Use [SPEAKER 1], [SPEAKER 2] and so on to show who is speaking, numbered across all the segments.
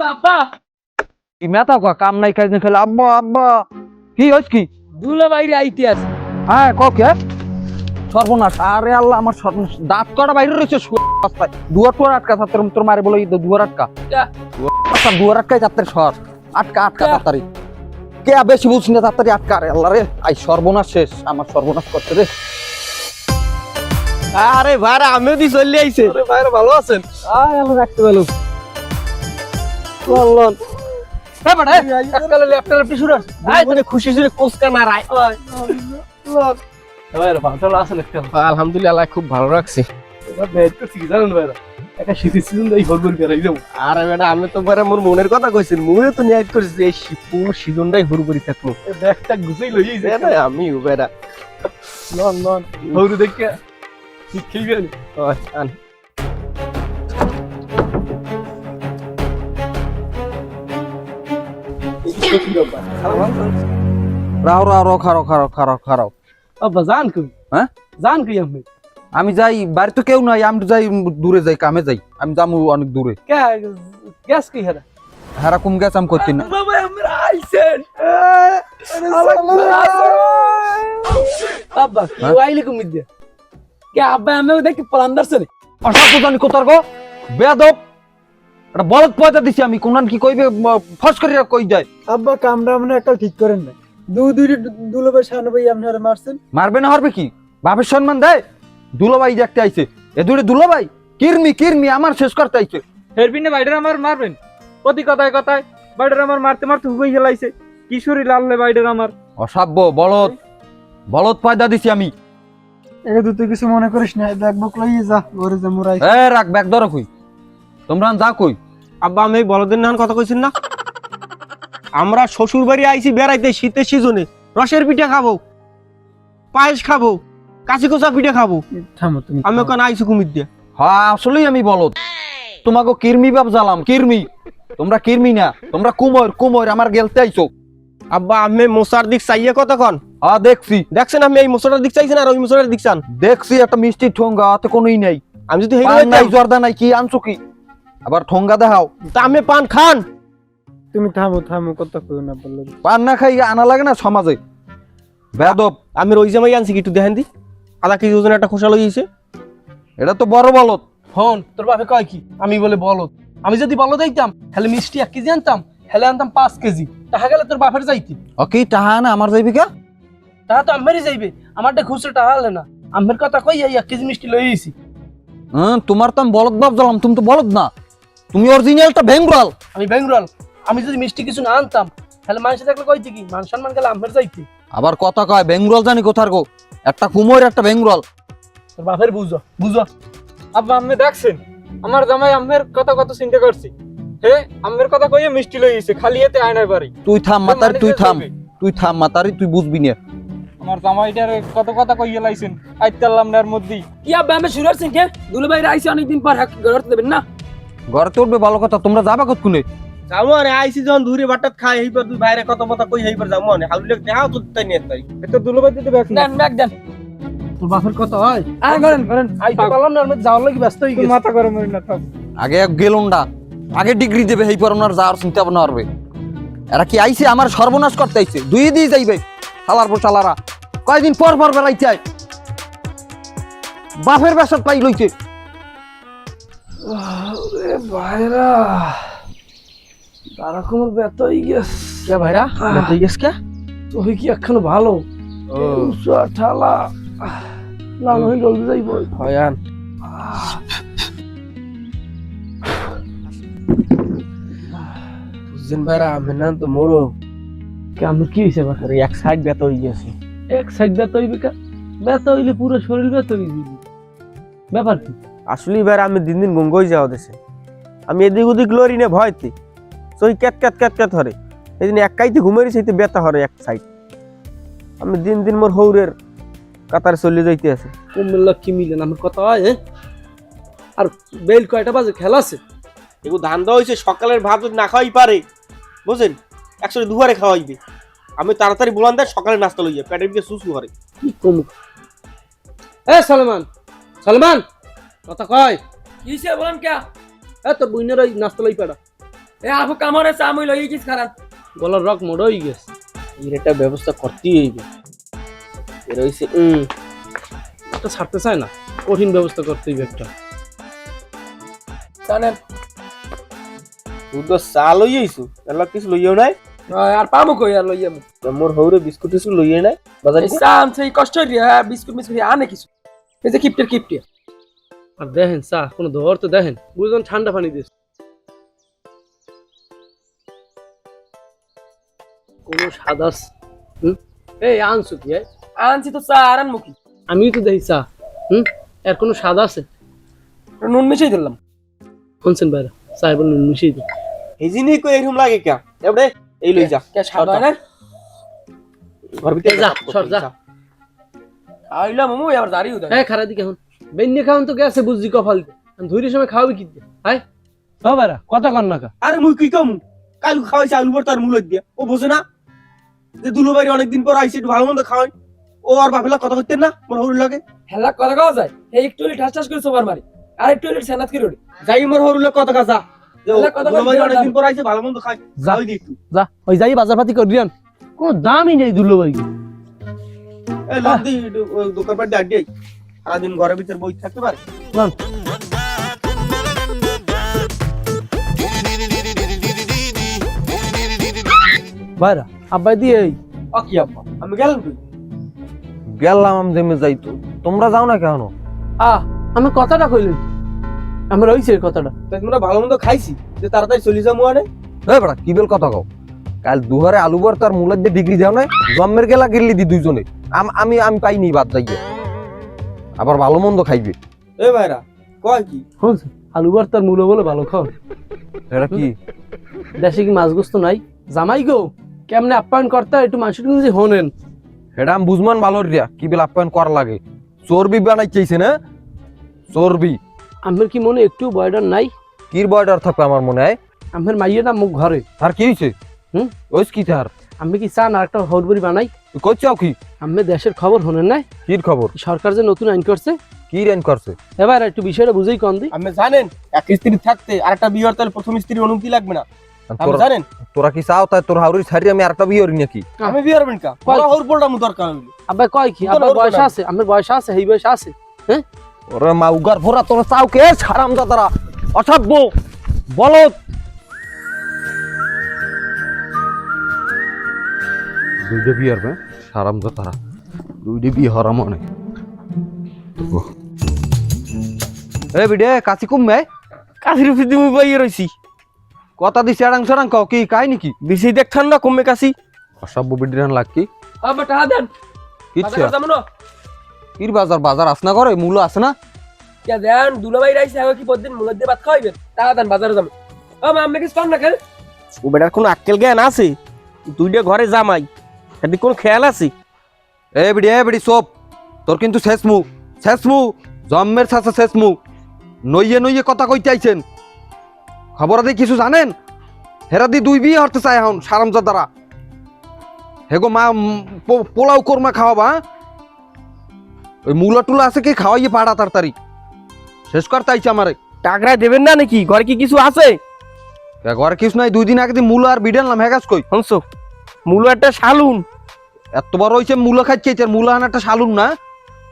[SPEAKER 1] বাবা
[SPEAKER 2] কি মেতা কয় কাম নাই কাজ নাই খেলে আব্বা আব্বা কি হইছ কি
[SPEAKER 1] দুলা বাইরে আইতে আছে।
[SPEAKER 2] হ্যাঁ কে সর্বনাশ আরে আল্লাহ আমার সর্বনাশ দাঁত কটা বাইরে রয়েছে রাস্তায় দুয়ার টুয়ার আটকা তোর মারে বলো দুয়ার আটকা দুয়ার আটকাই যাত্রে সর আটকা আটকা তাড়াতাড়ি কে বেশি বুঝছি না তাড়াতাড়ি আটকা রে আল্লাহ রে আই সর্বনাশ শেষ আমার সর্বনাশ করছে রে।
[SPEAKER 3] আরে ভাইরা আমিও দি চলে আইছে। আরে ভাইরা ভালো আছেন?
[SPEAKER 2] আয় আল্লাহ রাখতে ভালো
[SPEAKER 3] লন
[SPEAKER 2] এ বড় আজকাল ল্যাপটপ শুরু আছে
[SPEAKER 3] আই মানে খুশি শুনে কোসকা না রাই লন
[SPEAKER 1] ভাইরা ভালো আছে একটা।
[SPEAKER 3] আলহামদুলিল্লাহ খুব ভালো রাখছি।
[SPEAKER 1] এবার বেড করছি জানেন ভাইরা একটা শীতের সিজন দেই হরগর বেরাই যাবো।
[SPEAKER 3] আরে বেটা আমি তো ভাইরা মোর মনের কথা কইছেন মুই তো নিয়াত করছি এই পুরো সিজনটাই হুড়বুড়ি থাকবো।
[SPEAKER 1] ব্যাগটা গুছাই লই যাইছে
[SPEAKER 3] না আমি বেটা
[SPEAKER 1] লন লন হরু দেখে ঠিক খেলবেন।
[SPEAKER 3] ওই আন
[SPEAKER 2] রাও রাও রাও খারাও খারাও খারাও খারাও
[SPEAKER 1] আব্বা জান কই?
[SPEAKER 2] হ্যাঁ
[SPEAKER 1] জান কই আমি?
[SPEAKER 2] আমি যাই বাড়ি তো কেউ নাই আমি তো যাই দূরে যাই কামে যাই আমি যাবো অনেক দূরে
[SPEAKER 1] কে গ্যাস কি হেরা?
[SPEAKER 2] হেরা কুম গেছ আমি করছি না
[SPEAKER 1] বাবা আমরা আইছেন। আব্বা কি আইলে কুমিদ দে কে আব্বা আমি দেখি প্লান দর্শন
[SPEAKER 2] অসাধ্য জানি কোথার গো বেয়াদব এটা বলদ পয়সা দিছি আমি কোনান কি কইবে ফস করে কই যায়
[SPEAKER 4] আব্বা কামরা আমরা একটা ঠিক করেন না দুলভাই শানভাই আপনারা মারছেন
[SPEAKER 2] মারবে না হারবে কি বাপের সম্মান দেয় দুলাভাই দেখতে আইছে এ দূরে দুলাভাই কিরমি কিরমি আমার শেষ করতে আইছে
[SPEAKER 5] হেরবিনে বাইডার আমার মারবেন প্রতি কথায় কথায় বাইডার আমার মারতে মারতে হুই হেলাইছে কিশোরী লাললে বাইডার আমার
[SPEAKER 2] অসাব্য বলদ বলদ পয়দা দিছি আমি
[SPEAKER 4] এটা তুই কিছু মনে করিস না ব্যাগ বুক লইয়ে যা ঘরে যা মুরাই
[SPEAKER 2] এ রাখ ব্যাগ ধরো কই তোমরা যা কই
[SPEAKER 3] আব্বা আমি এই বলদের নান কথা কইছেন না আমরা শ্বশুর বাড়ি আইছি বেড়াইতে শীতের সিজনে রসের পিঠা খাবো পায়েস খাবো কাঁচি কোচা পিঠা খাবো
[SPEAKER 4] থামো তুমি
[SPEAKER 3] আমি ওখানে আইছি কুমির দিয়ে
[SPEAKER 2] হ্যাঁ আসলেই আমি বলদ তোমাকে কিরমি বাপ জ্বালাম কিরমি তোমরা কিরমি না তোমরা কুমোর কুমোর আমার গেলতে আইছো
[SPEAKER 3] আব্বা আমি মোসার দিক চাইয়ে কতক্ষণ
[SPEAKER 2] হ্যাঁ দেখছি
[SPEAKER 3] দেখছেন আমি এই মোসাটার দিক চাইছেন আর ওই মোসাটার দিক চান
[SPEAKER 2] দেখছি একটা মিষ্টি ঠোঙ্গা হাতে কোনোই নাই
[SPEAKER 3] আমি যদি
[SPEAKER 2] পান নাই জর্দা নাই কি আনছো কি আবার ঠোঙ্গা দেখাও
[SPEAKER 3] তা আমি পান খান
[SPEAKER 4] তুমি থামো কত কই না বললো
[SPEAKER 2] পান না খাই আনা লাগে না সমাজে বেদব
[SPEAKER 3] আমি রই জামাই আনছি কি একটু দেখেন দি আধা কেজি ওজন একটা খোসা লইছে
[SPEAKER 2] এটা তো বড় বলদ
[SPEAKER 1] হন তোর বাপে কয় কি আমি বলে বলদ আমি যদি বলদ হইতাম তাহলে মিষ্টি 1 কেজি আনতাম হেলে আনতাম 5 কেজি টাকা গেলে তোর বাপের যাইতি
[SPEAKER 2] ও কি টাহা না আমার যাইবি কা
[SPEAKER 1] টাকা তো আমারই যাইবে আমারটা খুচরো টাকা হলে না আমের কথা কই 1 কেজি মিষ্টি লই আইছি
[SPEAKER 2] তোমার তো আমি বলদ বাপ জ্বালাম তুমি তো বলদ না তুমি অরিজিনালটা ভেঙ্গুরাল
[SPEAKER 1] আমি বেঙ্গল আমি যদি মিষ্টি কিছু না আনতাম তাহলে মানুষে দেখলে কইতে কি মান সম্মান গেলে আমের যাইতি
[SPEAKER 2] আবার কথা কয় বেঙ্গুরাল জানি কোথার গো একটা কুমোর একটা বেঙ্গুরাল
[SPEAKER 1] তোর বাপের বুঝো বুঝো
[SPEAKER 5] আব্বা আপনি দেখছেন আমার জামাই আমের কথা কত চিন্তা করছি হে আমের কথা কইয়ে মিষ্টি লইছে খালি এতে আয়নার বাড়ি
[SPEAKER 2] তুই থাম মাতারি তুই থাম মাতারি তুই বুঝবি না
[SPEAKER 5] আমার জামাইটার কত কথা কইয়ে লাইছেন আইতাল্লাম নার মধ্যেই
[SPEAKER 1] কি আব্বা আমি শুরু করছেন কে দুলু ভাই আইছে অনেকদিন পর ঘর দেবেন না
[SPEAKER 2] ঘরে তুলবে ভালো কথা তোমরা যাবা কতক্ষণে
[SPEAKER 3] যাবো আরে আইছি যখন দূরে বাটাত খাই এইবার তুই বাইরে কত মত কই এইবার যাবো আনে হাউলে দেখাও তো তাই নিয়ে তাই
[SPEAKER 5] এটা দুলোবাই দিতে ব্যাক না
[SPEAKER 1] ব্যাগ দেন তোর বাপের কথা হয় আয় করেন আইতে পারলাম না আমি যাওয়ার লাগি ব্যস্ত হই গেছি
[SPEAKER 5] মাথা গরম হই না থাক
[SPEAKER 2] আগে গেলুন্ডা আগে ডিগ্রি দেবে এই পর ওনার যাওয়ার চিন্তা ভাবনা করবে এরা কি আইছে আমার সর্বনাশ করতে আইছে দুই দিয়ে যাইবে শালার পর শালারা কয়দিন পর পর বেড়াইতে আয় বাপের বেসাত পাই লইছে
[SPEAKER 1] ভাইরা তারা কোমর ব্যথা হয়ে গেছে কে ভাইরা ব্যথা হয়ে গেছে কে তুই কি এখনো ভালো ঠালা লাল হয়ে জলদি যাইব
[SPEAKER 3] হয়ান বুঝছেন ভাইরা আমি না তো মোরো
[SPEAKER 1] কে আমার কি হয়েছে বাসার
[SPEAKER 3] এক সাইড ব্যথা হয়ে গেছে
[SPEAKER 1] এক সাইড ব্যথা হইবে কে ব্যথা হইলে পুরো শরীর ব্যথা হয়ে যাবে ব্যাপার কি
[SPEAKER 3] আসলে ভাইরা আমি দিন দিন গঙ্গই যাওয়া দেশে আমি এদিক ওদিক লড়ি না ভয়তে সই ক্যাট ক্যাট ক্যাট ক্যাট হরে এই দিন একাইতে ঘুমেরি সেইতে ব্যথা হরে এক সাইড আমি দিন দিন মোর হৌরের কাতারে চলে যাইতে আছে
[SPEAKER 1] কুমিল্লা কি মিলেন আমার কথা হয় আর বেল কয়টা বাজে খেলা আছে
[SPEAKER 3] এগো ধান দেওয়া হয়েছে সকালের ভাত যদি না খাওয়াই পারে বুঝছেন একসাথে দুবারে খাওয়াইবে আমি তাড়াতাড়ি বলান দেয় সকালে নাস্তা লইয়া পেটের দিকে সুসু হরে
[SPEAKER 1] কি কম সালমান কথা কয় কিসে বলেন কে তোর বুইনের ওই নাস্তা লই পাড়া এ আপু কামড়ে চা মই লই গিস খারাপ গলার রক মোড় হয়ে গেছে এর একটা ব্যবস্থা করতেই হইবে এর হইছে এটা ছাড়তে চায় না কঠিন ব্যবস্থা করতে হইবে একটা জানেন
[SPEAKER 3] তুই তো চা লই আইছু এলা কিছু লইও নাই
[SPEAKER 1] আর পামু কই আর লইয়া
[SPEAKER 3] মোর হৌরে বিস্কুট টিস্কুট লইয়ে নাই বাজারে
[SPEAKER 1] চা আনছে কষ্ট রিয়া বিস্কুট মিস্কুট আনে কিছু এই যে কিপটে আর দেখেন চা কোনো ধর তো দেখেন বুঝুন ঠান্ডা পানি দিস কোনো সাদাস এই আনছো কি আনছি তো চা আর আনমু কি আমি তো দেখি চা এর কোনো স্বাদ আছে নুন মিশাই দিলাম শুনছেন বাইরে চাই বল নুন মিশাই দিই
[SPEAKER 3] এই জিনিস কই এরকম লাগে কে এবড়ে এই লই যা
[SPEAKER 1] কে স্বাদ হয় না
[SPEAKER 3] ঘর ভিতরে
[SPEAKER 1] যা সর যা আইলা মামু এবার দাঁড়িয়ে উদা হ্যাঁ খারা দি কেমন বেন্নি খাওন তো গেছে বুঝছি কপাল ধুইরে সময় খাওয়াবি কি হাই ও বাইরা কথা কন না
[SPEAKER 3] আরে মুই কি কম কাল খাওয়াইছে আলু ভর্তার মূল দিয়া ও বোঝে না যে দুলুবাড়ি অনেকদিন পর আইছে একটু ভালো মন্দ খাওয়াই ও আর বাপেলা কথা কইতেন না মোর হরুর লাগে
[SPEAKER 1] হেলা কথা কওয়া যায় এই একটু ঠাস ঠাস করে সোবার মারি আর একটু সেনাত করে ওড়ে
[SPEAKER 3] যাই মোর হরুর লাগে কথা কাজা যে
[SPEAKER 1] হেলা কথা
[SPEAKER 3] দুলুবাড়ি অনেকদিন পর আইছে ভালো মন্দ খাই যাই দি একটু
[SPEAKER 1] যা ওই যাই বাজার পাতি করে দিয়ান কোনো দামই নেই দুলো ভাই
[SPEAKER 3] এ লাভ দি দোকান পাট আড্ডি সারাদিন ঘরের ভিতর বই থাকতে পারে
[SPEAKER 1] বাইরা আব্বাই দিয়ে কি আব্বা
[SPEAKER 3] আমি গেলাম তুই
[SPEAKER 2] গেলাম আমি জেমে যাইতো তোমরা যাও না কেন
[SPEAKER 1] আমি কথাটা কইলেন আমার হইছে কথাটা
[SPEAKER 3] তাই তোমরা ভালো মন্দ খাইছি যে তাড়াতাড়ি চলে যাবো আরে
[SPEAKER 2] এই বড়া কি বেল কথা কও কাল দুহারে আলু ভর্তার মূলের দিয়ে ডিগ্রি যাও না জম্মের গেলা গিরলি দি দুইজনে আমি আমি পাইনি বাদ যাইয়ে আবার ভালো মন্দ খাইবে
[SPEAKER 3] এ ভাইরা কয় কি
[SPEAKER 1] শুনছে আলু ভর্তার মূল্য বলে ভালো খাও
[SPEAKER 2] এটা কি
[SPEAKER 1] দেশে কি মাছ গোস্ত নাই জামাই গো কেমনে আপ্যায়ন করতে একটু মানুষের কিন্তু হনেন
[SPEAKER 2] এটা আমি বুঝমান ভালো রিয়া কি বেল আপ্যায়ন করা লাগে চর্বি বানাই চাইছে না চর্বি
[SPEAKER 1] আমার কি মনে একটু বয়ডার নাই
[SPEAKER 2] কির বয়ডার থাকবে আমার মনে হয়
[SPEAKER 1] আমার মাইয়ে না মুখ ঘরে
[SPEAKER 2] আর কি হয়েছে ওইস কি তার
[SPEAKER 1] আমি কি চান আর একটা হরবরি বানাই
[SPEAKER 2] তুই করছাও কি
[SPEAKER 1] আমি দেশের খবর হনেন নাই
[SPEAKER 2] কির খবর
[SPEAKER 1] সরকার যে নতুন আইন করছে
[SPEAKER 2] কি রেন করছে
[SPEAKER 1] এবার একটু বিষয়টা বুঝেই কন দি
[SPEAKER 3] আপনি জানেন এক স্ত্রী থাকতে আরেকটা বিয়ে হওয়ার তাহলে প্রথম স্ত্রীর অনুমতি লাগবে না আপনি জানেন
[SPEAKER 2] তোরা কি চাও তাই তোর হাউরি ছাড়ি আমি আরেকটা বিয়ে করি নাকি
[SPEAKER 3] আমি বিয়ে করবেন কা বড় হউর বলটা মু দরকার হইলো
[SPEAKER 1] আব্বা কয় কি আব্বা বয়স আছে আমার বয়স আছে এই বয়স আছে হ্যাঁ
[SPEAKER 2] ওরে মা উগার ভরা তোরা চাও কে হারাম দাদারা অসভ্য বলদ দুইটা বিয়ে হবে হারাম দাদারা দুইটা বিয়ে হারাম অনেক এ বিডে কাছি কমবে
[SPEAKER 3] কাশির ফিদি মুই বইয়ে রইছি
[SPEAKER 2] কথা দিছি আড়াং সাড়াং কও কি কাই নাকি
[SPEAKER 3] বেশি দেখছান না কমে কাশি
[SPEAKER 2] অসভ্য বিডিরান লাগ কি
[SPEAKER 1] আব্বা টাকা দেন
[SPEAKER 2] কিচ্ছু
[SPEAKER 1] বাজার যাবো না
[SPEAKER 2] কির বাজার বাজার আস না করে মূল্য আছে না
[SPEAKER 1] কে দেন দুলাভাই রাইছে আগে কি প্রতিদিন মুলাদ দিয়ে ভাত খাওয়াইবেন টাকা দেন বাজারে যাবো মা আমি কিছু কম না খেল
[SPEAKER 3] ও বেটার কোনো আক্কেল জ্ঞান আছে দুইটা ঘরে জামাই এদিকে কোন খেয়াল আছে
[SPEAKER 2] এ বিডি সব তোর কিন্তু শেষ মু জম্মের সাথে শেষ মু নইয়ে কথা কইতে আইছেন খবর আদি কিছু জানেন হেরা দি দুই বিয়ে হতে চায় এখন সারামজাদারা হেগো মা পোলাও কোরমা খাওয়াবা ওই মুলা টুলা আছে কি খাওয়াইয়ে পাড়া তাড়াতাড়ি শেষ করতে আইছে আমারে
[SPEAKER 3] টাকরায় দেবেন না নাকি ঘরে কি কিছু আছে
[SPEAKER 2] ঘরে কিছু নাই 2 দিন আগে দিয়ে মুলা আর বিডানলাম হেগাস কই
[SPEAKER 3] শুনছো মূলো একটা শালুন
[SPEAKER 2] এত বড় হইছে মুলা খাইছে মুলা আনা একটা শালুন না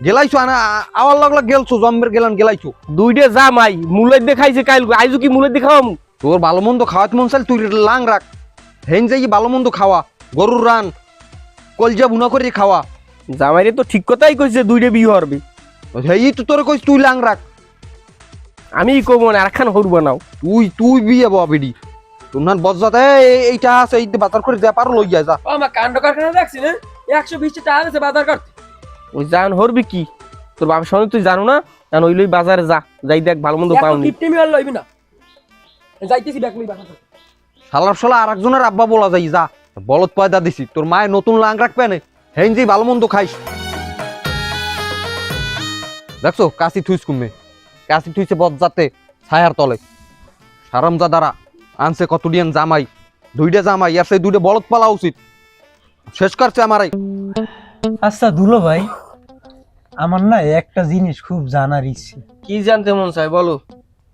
[SPEAKER 2] গেলাইছো আনা আওয়ার লাগলা গেলছো জম্মের গেলাইছো
[SPEAKER 3] দুইটা জামাই মূলের দিয়ে খাইছে কাইল আইজু কি মূলের দিয়ে খাওয়াম
[SPEAKER 2] তোর ভালো মন্দ খাওয়াতে মন চাইলে তুই লাং রাখ হেন যাই ভালো মন্দ খাওয়া গরুর রান কলজা বুনা করে খাওয়া
[SPEAKER 3] জামাইরে তো ঠিক কথাই কইছে দুইটা বিয়ে হরবে
[SPEAKER 2] হেই তো তোর কইস তুই লাং রাখ
[SPEAKER 3] আমি কব না আরেকখান হরু বানাও
[SPEAKER 2] তুই বিয়ে বাবিডি তোমার বজ্জাতে এইটা আছে এই বাজার করে যা পারো লই যায় যা
[SPEAKER 1] ও মা কাণ্ড কারখানা দেখছি না 120 টাকা আছে বাজার করতে
[SPEAKER 3] ওই জান হরবি কি তোর বাবার সঙ্গে তুই জানো না জান ওই লই বাজারে যা যাই দেখ ভালো মন্দ পাওনি
[SPEAKER 1] গিফট মি আর লইবি না যাইতেছি ব্যাগ লই বাজার
[SPEAKER 2] শালার শালা আরেকজনের আব্বা বলা যায় যা বলদ পয়দা দিছি তোর মায়ের নতুন লাং রাখবে না হেন যে ভালো মন্দ খাইস দেখছো কাশি থুইস কুমে কাশি থুইছে বজ্জাতে ছায়ার তলে সারামজাদারা আনছে কতডিয়ান জামাই দুইটা জামাই আর সেই দুইটা বলদ পালা উচিত শেষ করছে আমারাই
[SPEAKER 4] আচ্ছা দুলো ভাই আমার না একটা জিনিস খুব জানার ইচ্ছে
[SPEAKER 3] কি জানতে মন চাই বলো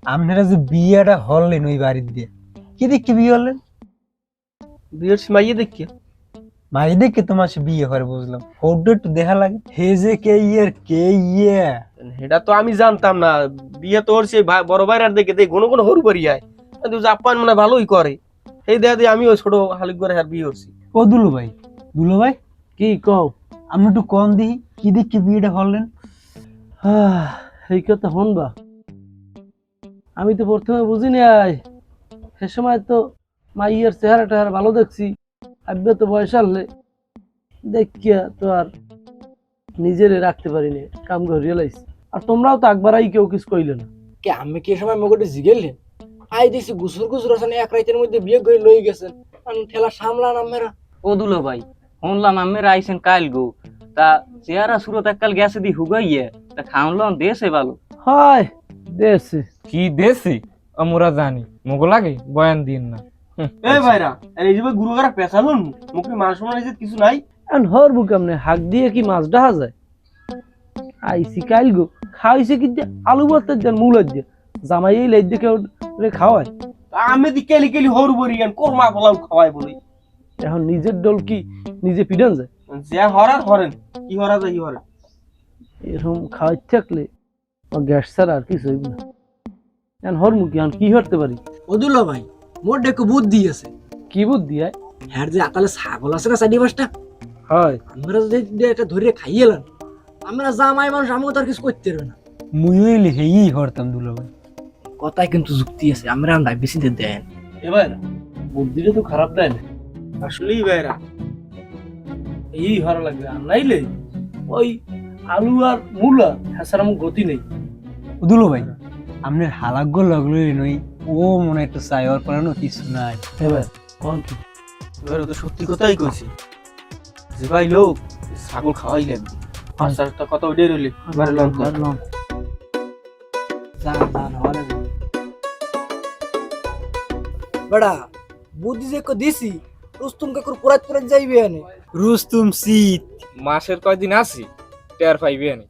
[SPEAKER 4] আপনারা যে বিয়েটা হলেন ওই বাড়ির দিয়ে কি দেখে বিয়ে হলেন?
[SPEAKER 3] বিয়ের মাইয়ে দেখিয়া
[SPEAKER 4] মাই দেখে তোমার সে বিয়ে করে বুঝলাম, ফটো একটু দেখা লাগে। হে যে কে ইয়ে
[SPEAKER 3] এটা তো আমি জানতাম না। বিয়ে তো ওর সেই বড় ভাইরার দেখে দেখ কোনো কোনো হরু বাড়ি যায়, কিন্তু জাপান মানে ভালোই করে। এই দেখা দিয়ে আমি ওই ছোট হালিক করে বিয়ে করছি।
[SPEAKER 4] ও দুলো ভাই
[SPEAKER 1] কি কও?
[SPEAKER 4] আমি একটু কম দিই, কি দেখে বিয়েটা করলেন?
[SPEAKER 1] এই কথা হনবা, আমি তো প্রথমে বুঝি নাই। সে সময় তো মাইয়ের চেহারা টেহারা ভালো দেখছি, আব্বে তো বয়স আনলে দেখিয়া তো আর নিজেরে রাখতে পারিনি, কাম করিয়ে লাইছি। আর তোমরাও তো একবারই কেউ কিছু কইলে না।
[SPEAKER 6] কে আমি কি সময় মগটে জিগেলেন? আই দেখছি গুসুর আছেন, এক রাতের মধ্যে বিয়ে করে লই গেছেন। আমি ঠেলা সামলান আমরা।
[SPEAKER 7] ও দুলো ভাই, শুনলাম আমের আইসেন কাল গো, তা চেহারা সুরত এককাল গেছে দি হুগাইয়ে, তা খাওয়ান দেশে ভালো
[SPEAKER 1] হয় দেশে
[SPEAKER 5] কি দেশি আমরা জানি, মগ লাগে বয়ান দিন না।
[SPEAKER 3] এই ভাইরা এই যে গুরু করা পেছালুন মুখে মানুষ মনে কিছু নাই।
[SPEAKER 1] এখন হর বুক আমনে হাক দিয়ে কি মাছ ডাহা যায়? আইসি কাইল গো, খাইছে কি দিয়ে? আলু ভর্তা দেন, মূল দিয়ে জামাই এই লাইট দেখে খাওয়ায়।
[SPEAKER 3] আমি দি কেলি কেলি হরু বরিয়ান কোরমা পোলাও খাওয়াই বলি।
[SPEAKER 1] এখন নিজের ডোল কি নিজে পিডান যায়?
[SPEAKER 3] যে হরার হরেন কি হরা যায় কি হরেন।
[SPEAKER 1] এরকম খাওয়াই থাকলে ও গ্যাস ছাড়া আর কিছু হইব না। এখন হর মুখি এখন কি হরতে পারি?
[SPEAKER 6] ওদুল্লা ভাই, মোর ডেকে বুদ্ধি আছে।
[SPEAKER 1] কি বুদ্ধি হয়?
[SPEAKER 6] হ্যাঁ যে আকালে ছাগল আছে না, 4-5টা,
[SPEAKER 1] হয়
[SPEAKER 6] আমরা যদি এটা ধরে খাইয়ে এলাম, আমরা জামাই মানুষ, আমাকে তো আর কিছু করতে পারবে না।
[SPEAKER 4] মুই হইলে হেই হরতাম দুলো ভাই।
[SPEAKER 6] কথায় কিন্তু যুক্তি আছে, আমরা বেশি দেন।
[SPEAKER 1] এবার বুদ্ধিটা তো খারাপ দেয় না,
[SPEAKER 3] আসলেই ভাইরা
[SPEAKER 1] এই হরা লাগবে। আর নাইলে ওই আলু আর মূলা হ্যাঁ আমার গতি নেই।
[SPEAKER 4] দুলো ভাই আপনার হালাগ্য লাগলো নই, ও মনে একটু চাই, ওর পরে কিছু নাই।
[SPEAKER 1] এবার কোন কি
[SPEAKER 3] এবার তো সত্যি কথাই কইছি যে ভাই লোক ছাগল খাওয়াই লাগবে। আচ্ছা কথা ওইটাই রইলি এবার লন কর।
[SPEAKER 6] বড়া বুদ্ধি যে দিছি, রুস্তুম কাকুর পুরাত যাইবে আনে।
[SPEAKER 4] রুস্তুম শীত
[SPEAKER 5] মাসের কয়দিন আছি, টের পাইবে না।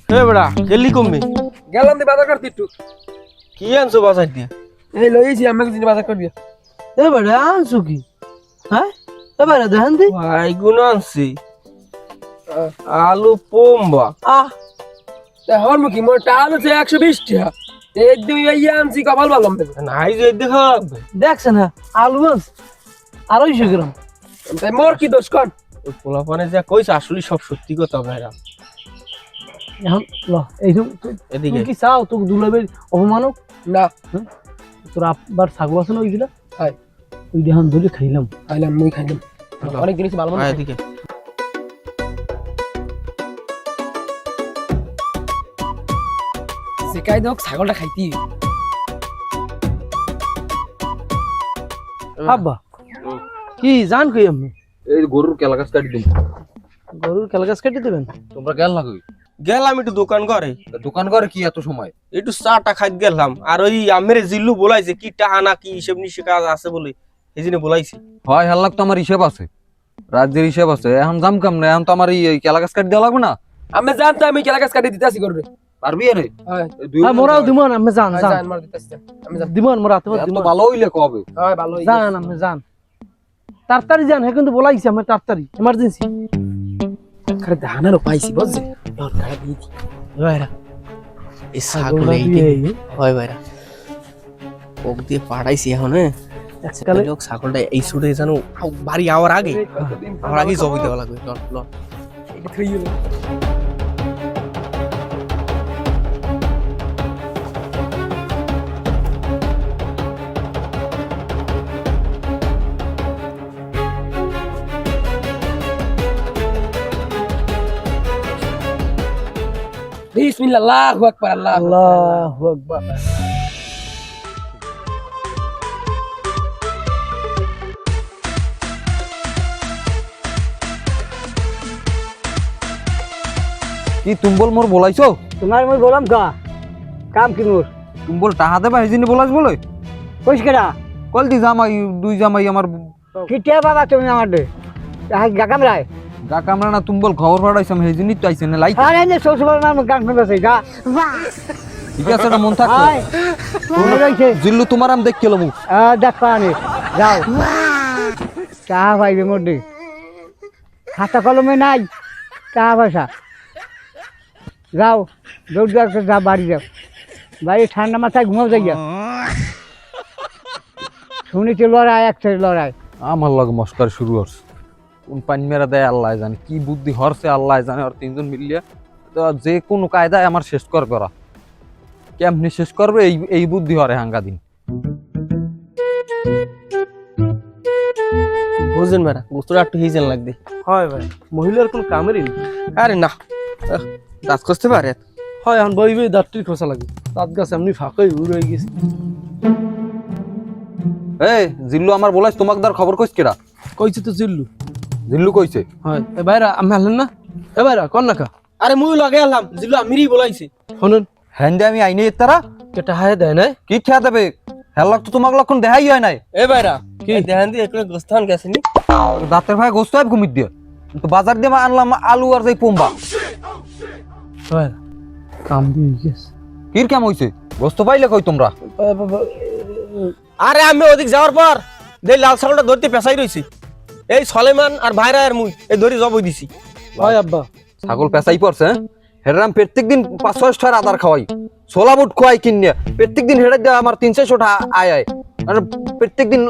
[SPEAKER 3] হে বড়া গেলি কমবে
[SPEAKER 6] গেলাম দি বাজার করতে একটু।
[SPEAKER 3] কি আনছো বাজার দিয়ে?
[SPEAKER 6] এই লইছি আমাকে যদি বাজার করবি।
[SPEAKER 1] এবার আনছো কি? হ্যাঁ এবার দেখেন দি
[SPEAKER 3] ভাই গুণ আনছি আলু পোম্বা।
[SPEAKER 6] হর মুখি মোর টাল আছে 120 টাকা। একদম ইয়ে আনছি, কপাল ভালো হবে।
[SPEAKER 3] নাই যে দেখা লাগবে।
[SPEAKER 1] দেখছেন হ্যাঁ আলু আনছে 250 গ্রাম।
[SPEAKER 6] তাই মোর কি দোষ কর?
[SPEAKER 3] ওই পোলাপানে যা কইছে আসলে সব সত্যি কথা ভাইরা।
[SPEAKER 1] এখন ল এইরকম
[SPEAKER 3] এদিকে
[SPEAKER 1] কি চাও তোকে দুলাবের অপমানক
[SPEAKER 6] না
[SPEAKER 1] তোর আব্বার ছাগল আছে না ওইগুলা?
[SPEAKER 6] হয়
[SPEAKER 1] ওই দেহান ধরে খাইলাম
[SPEAKER 6] মুই খাইলাম অনেক জিনিস ভালো মনে।
[SPEAKER 3] এদিকে
[SPEAKER 6] শিকাই দাও ছাগলটা খাইতি।
[SPEAKER 1] আব্বা কি জান কই আমি
[SPEAKER 2] এই গরুর কেলা গাছ কাটি দিন।
[SPEAKER 1] গরুর কেলা গাছ কেটে দেবেন?
[SPEAKER 2] তোমরা গেল না কই?
[SPEAKER 3] গেলাম একটু দোকান ঘরে।
[SPEAKER 2] দোকান করে কি এত সময়?
[SPEAKER 3] একটু চাটা খাইতে গেলাম, আর ওই আমের জিল্লু বলাইছে কি টাকা না কি হিসেব নিশে কাজ আছে বলে এই জন্য বলাইছি।
[SPEAKER 2] হয় হাল্লাক তো আমার হিসেব আছে, রাজ্যের হিসেব আছে। এখন জাম কাম না, এখন তো আমার এই কেলা গাছ কাটি দেওয়া লাগবে না।
[SPEAKER 6] আমি জানতো আমি কেলা গাছ কাটি দিতেছি করবে।
[SPEAKER 2] পারবি আরে?
[SPEAKER 6] হ্যাঁ
[SPEAKER 1] হ্যাঁ মোরাও দিমন আমি জান জান
[SPEAKER 6] জান মার দিতেছি। আমি জান
[SPEAKER 1] দিমন মোরা তো
[SPEAKER 2] এত ভালো হইলে কবে?
[SPEAKER 6] হয় ভালো হই
[SPEAKER 1] জান আমি জান তাড়াতাড়ি জান। হ্যাঁ কিন্তু বলাইছি আমি তাড়াতাড়ি এমার্জেন্সি।
[SPEAKER 6] করে ধানারও পাইছি বুঝছে। তোর গায়ে দিয়েছি ভাইরা, এই ছাগল হয় ভাইরা ওক দিয়ে পাড়াইছি এখন। হ্যাঁ
[SPEAKER 1] আজকাল
[SPEAKER 6] লোক ছাগলটা এই সুরে জানো বাড়ি আওয়ার আগে জবই দেওয়া লাগবে। ল এটা থই গেল। বিসমিল্লাহ, আল্লাহু আকবার,
[SPEAKER 1] আল্লাহু আকবার।
[SPEAKER 2] কি তুমবল মোর বলাইছো?
[SPEAKER 4] তোমার মই বললাম কাম কি মোর?
[SPEAKER 2] তুমবল টাহা দেবা এই জন্য বলাইছ বলে?
[SPEAKER 4] কইস কেডা?
[SPEAKER 2] কল দি জামাই দুই জামাই আমার
[SPEAKER 4] কিটিয়া বাবা তুমি আমার দে কাম রায়
[SPEAKER 2] গা কামড়া না তুমি বল খবর পাঠাইছাম সেই জন্যই তো আইছে না লাই
[SPEAKER 8] আরে নে শ্বশুর নাম গান শুনতেছে গা
[SPEAKER 2] ঠিক আছে না মন থাকতো
[SPEAKER 8] আয় মনে রইছে
[SPEAKER 2] জিল্লু তোমার আম দেখ কেলো মুখ
[SPEAKER 8] দেখ পানি যাও চা পাইবে মধ্যে খাতা কলমে নাই চা পয়সা যাও দৌড় দৌড় যা বাড়ি যাও বাড়ি ঠান্ডা মাথায় ঘুমাও যাইয়া শুনেছি লড়াই এক সাইড লড়াই
[SPEAKER 2] আমার লগে মস্কার শুরু হচ্ছে কোন পানি মেরা দেয় আল্লাহ জানে কি বুদ্ধি হরছে আল্লাহ জানে আর তিনজন মিলিয়ে তো যে কোনো কায়দায় আমার শেষ করা কেমনি শেষ করবে এই বুদ্ধি হরে হাঙ্গা দিন
[SPEAKER 6] বুঝেন বেড়া গোস্তটা একটু হিজেন লাগবে।
[SPEAKER 1] হয় ভাই মহিলার কোনো কামেরই নেই।
[SPEAKER 6] আরে না দাঁত কষতে পারে
[SPEAKER 1] হয় এখন বই বই দাঁতটির খোসা লাগে দাঁত গাছ এমনি ফাঁকাই উড়ে গেছে।
[SPEAKER 2] এই জিল্লু আমার বলাইস তোমাক দার খবর কইস কেডা
[SPEAKER 1] কইছে তো জিল্লু।
[SPEAKER 2] জিল্লু কইছে
[SPEAKER 1] হয় এ ভাইরা আমি হারলেন না এ ভাইরা কন না কা
[SPEAKER 6] আরে মুই লগে এলাম জিল্লু আমিরই বলাইছে।
[SPEAKER 1] শুনুন
[SPEAKER 2] হ্যান্ডে আমি আইনে তারা
[SPEAKER 1] কেটা হায় দেয় নাই
[SPEAKER 2] কি খেয়া দেবে হেলাক তো তোমাক লক্ষণ দেখাই হয় নাই
[SPEAKER 6] এ ভাইরা কি দেখান দিয়ে একটু গোস্তান গেছেনি
[SPEAKER 2] দাঁতের ভাই গোস্ত আইব ঘুমিয়ে দিয়ে তো বাজার দিয়ে আনলাম আলু আর যাই পোম্বা
[SPEAKER 1] ভাইরা কাম দিয়ে গেছে।
[SPEAKER 2] কির কেমন হইছে গোস্ত পাইলে কই তোমরা
[SPEAKER 6] আরে আমি ওদিক যাওয়ার পর দেই লাল ছাগলটা ধরতে পেছাই রইছি এই সলেমান আর ভাইরা আর মুই এই ধরি জবই দিছি।
[SPEAKER 1] হয় আব্বা
[SPEAKER 2] ছাগল পেঁচাই পড়ছে হেরাম প্রত্যেকদিন 500 টাকার আদার খাওয়াই ছোলা বুট খোয়াই কিনে প্রত্যেকদিন হেরে দেওয়া আমার 300 টাকা আয় আর প্রত্যেকদিন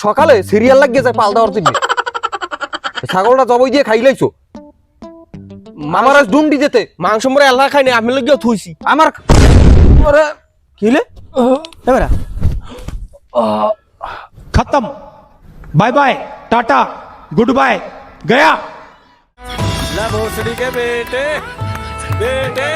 [SPEAKER 2] সকালে সিরিয়াল লাগিয়ে যায় পাল দেওয়ার জন্য ছাগলটা জবই দিয়ে খাইলাইছো আমার আজ ডুন্ডি যেতে
[SPEAKER 6] মাংস মরে আল্লাহ খাইনি আমি লগেও থুইছি
[SPEAKER 2] আমার
[SPEAKER 6] কিলে এ ভাইরা
[SPEAKER 9] खत्म bye bye tata goodbye गया
[SPEAKER 5] भोसड़ी के बेटे बेटे